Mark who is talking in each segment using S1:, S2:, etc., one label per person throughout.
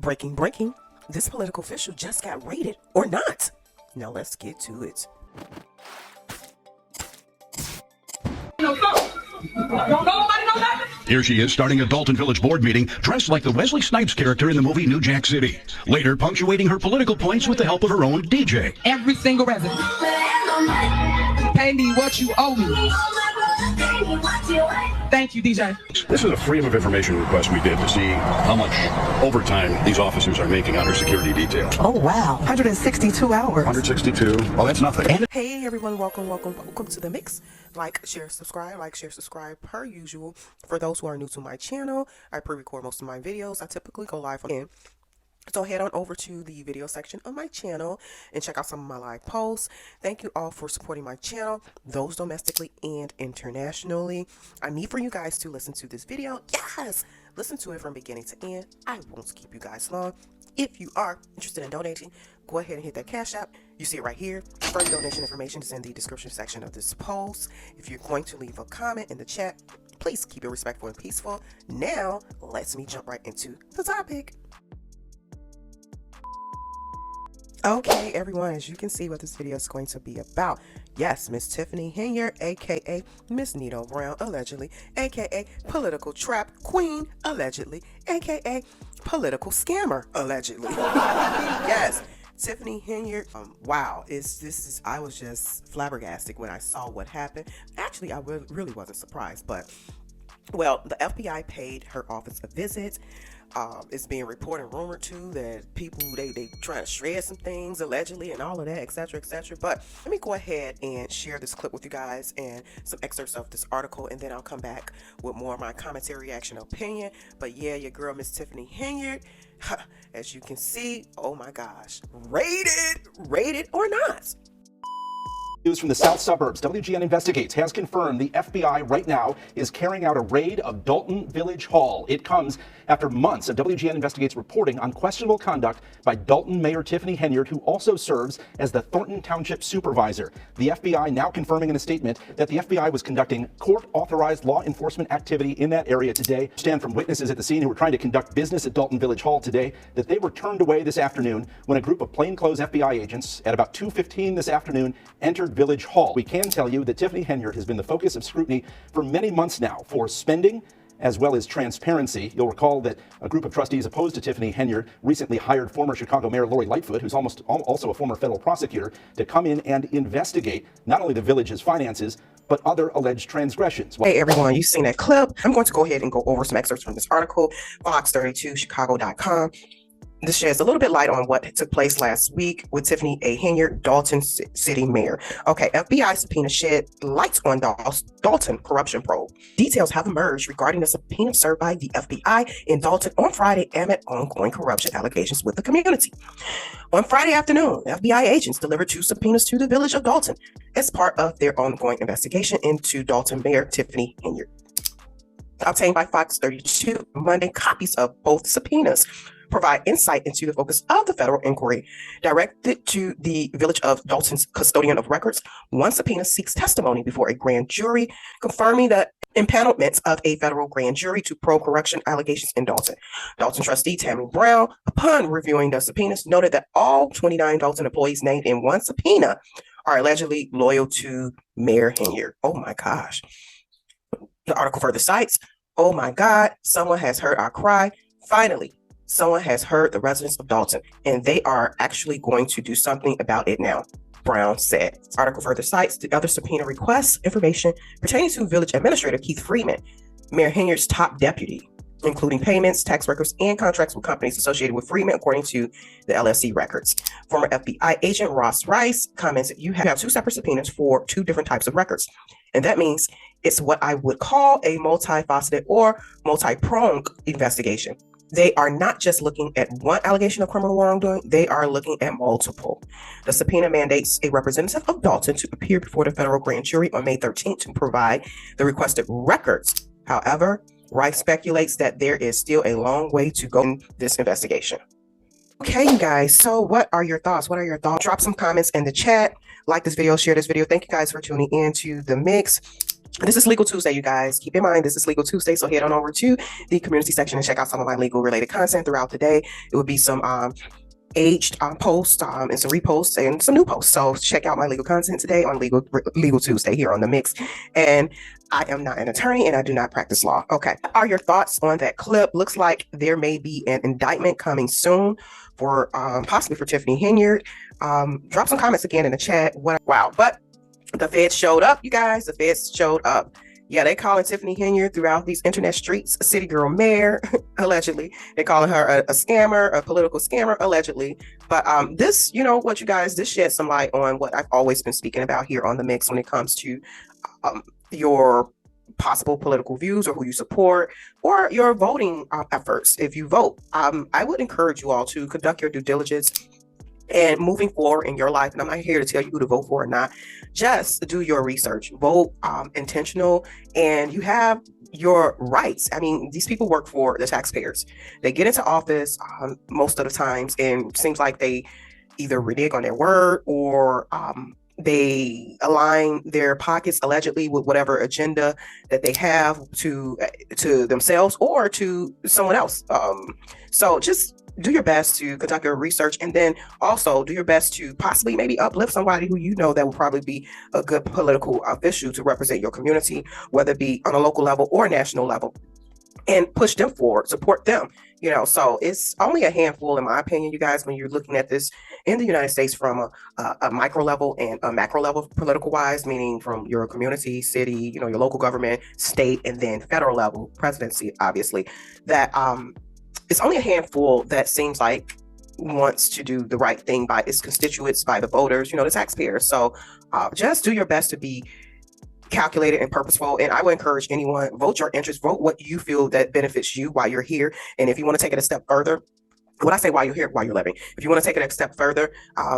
S1: Breaking. This political official just got raided, or not. Now let's get to it.
S2: Here she is starting a Dalton Village board meeting dressed like the Wesley Snipes character in the movie New Jack City. Later punctuating her political points with the help of her own DJ.
S3: Every single resident. Pay me what you owe me. Thank you, DJ.
S2: This is a freedom of information request we did to see how much overtime these officers are making on her security detail.
S3: Oh, wow. 162 hours.
S2: 162. Well, that's nothing.
S1: Hey everyone, welcome to the mix. Like, share, subscribe per usual. For those who are new to my channel, I pre-record most of my videos. I typically go live on. So head on over to the video section of my channel and check out some of my live posts. Thank you all for supporting my channel, those domestically and internationally. I need for you guys to listen to this video. Yes, listen to it from beginning to end. I won't keep you guys long. If you are interested in donating, go ahead and hit that Cash App. You see it right here. Further donation information is in the description section of this post. If you're going to leave a comment in the chat, please keep it respectful and peaceful. Now, let's jump right into the topic. Okay, everyone, as you can see what this video is going to be about. Yes, Miss Tiffany Henyard, aka Miss Nito Brown, allegedly, aka political trap queen, allegedly, aka political scammer, allegedly. Yes, Tiffany Henyard. Wow, I was just flabbergasted when I saw what happened. Actually, I really wasn't surprised, but well, the FBI paid her office a visit. It's being reported and rumored too that people they trying to shred some things allegedly and all of that, etc. But let me go ahead and share this clip with you guys and some excerpts of this article, and then I'll come back with more of my commentary, reaction, opinion. But yeah, your girl Miss Tiffany Henyard, as you can see, oh my gosh, raided or not.
S4: News from the south suburbs. WGN Investigates has confirmed the FBI right now is carrying out a raid of Dalton Village Hall. It comes after months of WGN Investigates reporting on questionable conduct by Dalton Mayor Tiffany Henyard, who also serves as the Thornton Township Supervisor. The FBI now confirming in a statement that the FBI was conducting court-authorized law enforcement activity in that area today. Stand from witnesses at the scene who were trying to conduct business at Dalton Village Hall today that they were turned away this afternoon when a group of plainclothes FBI agents at about 2:15 this afternoon entered Village Hall. We can tell you that Tiffany Henyard has been the focus of scrutiny for many months now for spending as well as transparency. You'll recall that a group of trustees opposed to Tiffany Henyard recently hired former Chicago Mayor Lori Lightfoot, who's also a former federal prosecutor, to come in and investigate not only the village's finances, but other alleged transgressions.
S1: Hey everyone, you've seen that clip. I'm going to go ahead and go over some excerpts from this article, Fox32Chicago.com. This sheds a little bit light on what took place last week with Tiffany A. Henyard, Dalton City Mayor. Okay, FBI subpoena shed lights on Dalton corruption probe. Details have emerged regarding the subpoena served by the FBI in Dalton on Friday amid ongoing corruption allegations with the community. On Friday afternoon, FBI agents delivered 2 subpoenas to the village of Dalton as part of their ongoing investigation into Dalton Mayor Tiffany Henyard. Obtained by Fox 32 Monday, copies of both subpoenas provide insight into the focus of the federal inquiry directed to the village of Dalton's custodian of records. One subpoena seeks testimony before a grand jury, confirming the impanelment of a federal grand jury to probe corruption allegations in Dalton. Dalton trustee Tammy Brown, upon reviewing the subpoenas, noted that all 29 Dalton employees named in one subpoena are allegedly loyal to Mayor Henyard. Oh my gosh. The article further cites, oh my God, someone has heard our cry. Finally, someone has heard the residents of Dalton, and they are actually going to do something about it now, Brown said. This article further cites the other subpoena requests information pertaining to Village Administrator Keith Freeman, Mayor Henyard's top deputy, including payments, tax records, and contracts with companies associated with Freeman, according to the LSC records. Former FBI agent Ross Rice comments that you have 2 separate subpoenas for 2 different types of records, and that means it's what I would call a multifaceted or multi-pronged investigation. They are not just looking at one allegation of criminal wrongdoing, they are looking at multiple. The subpoena mandates a representative of Dalton to appear before the federal grand jury on May 13th to provide the requested records. However, Rice speculates that there is still a long way to go in this investigation. Okay, you guys, so what are your thoughts? Drop some comments in the chat. Like this video, share this video. Thank you guys for tuning in to The Mix. This is Legal Tuesday, you guys. Keep in mind, this is Legal Tuesday, so head on over to the community section and check out some of my legal related content throughout the day. It would be some aged posts and some reposts and some new posts. So check out my legal content today on Legal Tuesday here on The Mix. And I am not an attorney and I do not practice law. Okay. What are your thoughts on that clip? Looks like there may be an indictment coming soon for possibly for Tiffany Henyard. Drop some comments again in the chat. Wow. But the feds showed up, you guys. The feds showed up. Yeah, they calling Tiffany Henyard throughout these internet streets a city girl mayor, allegedly. They're calling her a scammer, a political scammer, allegedly. But this, you know what, you guys, this sheds some light on what I've always been speaking about here on The Mix when it comes to your possible political views or who you support or your voting efforts. If you vote, I would encourage you all to conduct your due diligence and moving forward in your life. And I'm not here to tell you who to vote for or not. Just do your research, vote intentional, and you have your rights. I mean, these people work for the taxpayers. They get into office most of the times, and it seems like they either renege on their word or they align their pockets allegedly with whatever agenda that they have to themselves or to someone else. So just do your best to conduct your research, and then also do your best to possibly maybe uplift somebody who you know that will probably be a good political official to represent your community, whether it be on a local level or national level, and push them forward, support them. You know, so it's only a handful, in my opinion, you guys, when you're looking at this in the United States from a micro level and a macro level, political wise, meaning from your community, city, you know, your local government, state, and then federal level, presidency, obviously, that it's only a handful that seems like wants to do the right thing by its constituents, by the voters, you know, the taxpayers. So just do your best to be calculated and purposeful. And I would encourage anyone, vote your interest, vote what you feel that benefits you while you're here. And if you want to take it a step further, when I say while you're here, while you're living, if you want to take it a step further,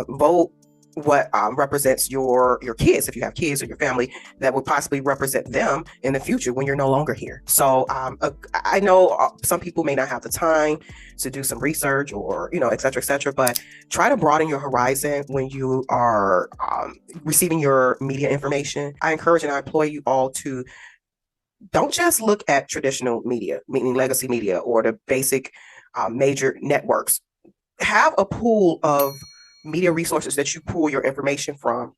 S1: vote what represents your kids, if you have kids or your family, that would possibly represent them in the future when you're no longer here. So I know some people may not have the time to do some research or, you know, et cetera, but try to broaden your horizon when you are receiving your media information. I encourage and I implore you all to don't just look at traditional media, meaning legacy media or the basic major networks. Have a pool of media resources that you pull your information from,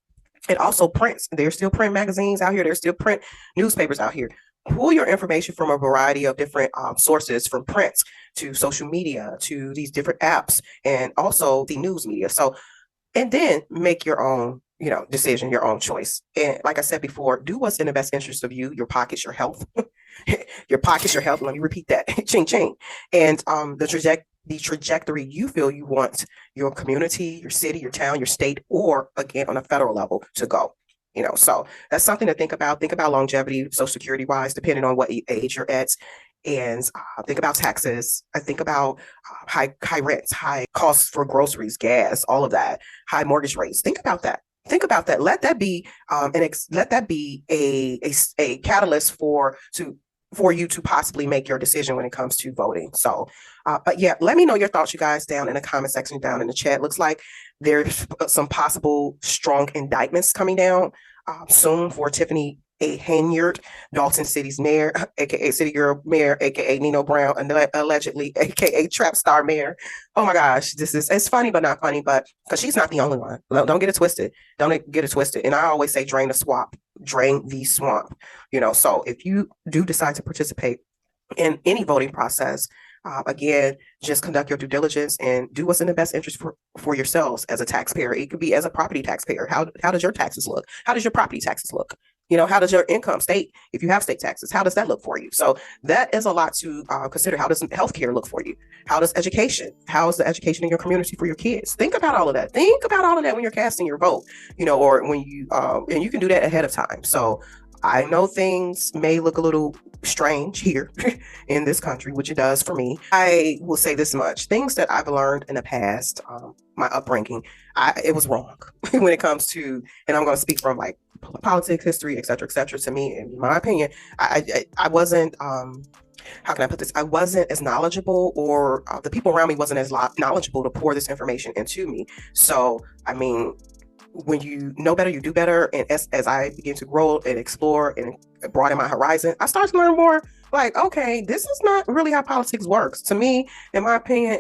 S1: and also prints. There's still print magazines out here. There's still print newspapers out here. Pull your information from a variety of different sources, from prints to social media to these different apps, and also the news media. So, and then make your own, you know, decision, your own choice. And like I said before, do what's in the best interest of you, your pockets, your health, your pockets, your health. Let me repeat that. Ching, ching. And the trajectory you feel you want your community, your city, your town, your state, or again on a federal level to go. You know, so that's something to think about. Think about longevity, Social Security wise, depending on what age you're at, and think about taxes. I think about high rents, high costs for groceries, gas, all of that, high mortgage rates. Think about that. Think about that. Let that be a catalyst for you to possibly make your decision when it comes to voting. So, but yeah, let me know your thoughts, you guys, down in the comment section, down in the chat. Looks like there's some possible strong indictments coming down soon for Tiffany Henyard, Dalton City's mayor, aka City Girl Mayor, aka Nino Brown, allegedly, aka Trap Star Mayor. Oh my gosh, it's funny but not funny, but because she's not the only one. Don't get it twisted. Don't get it twisted. And I always say drain the swamp. You know, so if you do decide to participate in any voting process, again, just conduct your due diligence and do what's in the best interest for yourselves as a taxpayer. It could be as a property taxpayer. How does your taxes look? How does your property taxes look? You know, how does your income state, if you have state taxes, how does that look for you? So that is a lot to consider. How does healthcare look for you? How does education? How is the education in your community for your kids? Think about all of that. Think about all of that when you're casting your vote, you know, or when you, and you can do that ahead of time. So I know things may look a little strange here in this country, which it does for me. I will say this much. Things that I've learned in the past, my upbringing, it was wrong when it comes to, and I'm going to speak from like politics, history, et cetera, to me, in my opinion, I wasn't, how can I put this? I wasn't as knowledgeable, or the people around me wasn't as knowledgeable to pour this information into me. So, I mean, when you know better, you do better. And as I begin to grow and explore and broaden my horizon, I start to learn more. Like, okay, this is not really how politics works. To me, in my opinion,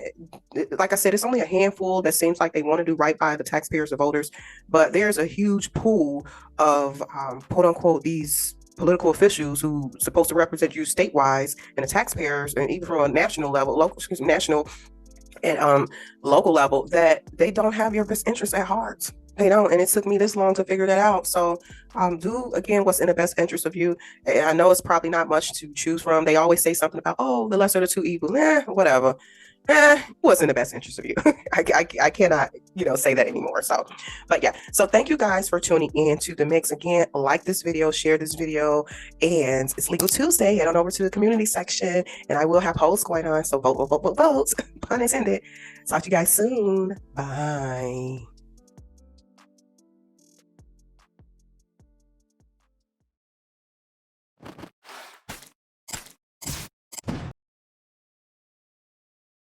S1: like I said, it's only a handful that seems like they want to do right by the taxpayers or voters, but there's a huge pool of quote unquote these political officials who supposed to represent you statewide and the taxpayers, and even from a national level, national and local level, that they don't have your best interests at heart. They don't, and it took me this long to figure that out. So do again what's in the best interest of you. And I know it's probably not much to choose from. They always say something about, oh, the lesser of the two evils. Whatever. What's in the best interest of you? I cannot, say that anymore. So, but yeah. So thank you guys for tuning in to The Mix. Again, like this video, share this video, and it's Legal Tuesday. Head on over to the community section, and I will have polls going on. So vote, vote, vote, vote, vote. Pun intended. Talk to you guys soon. Bye.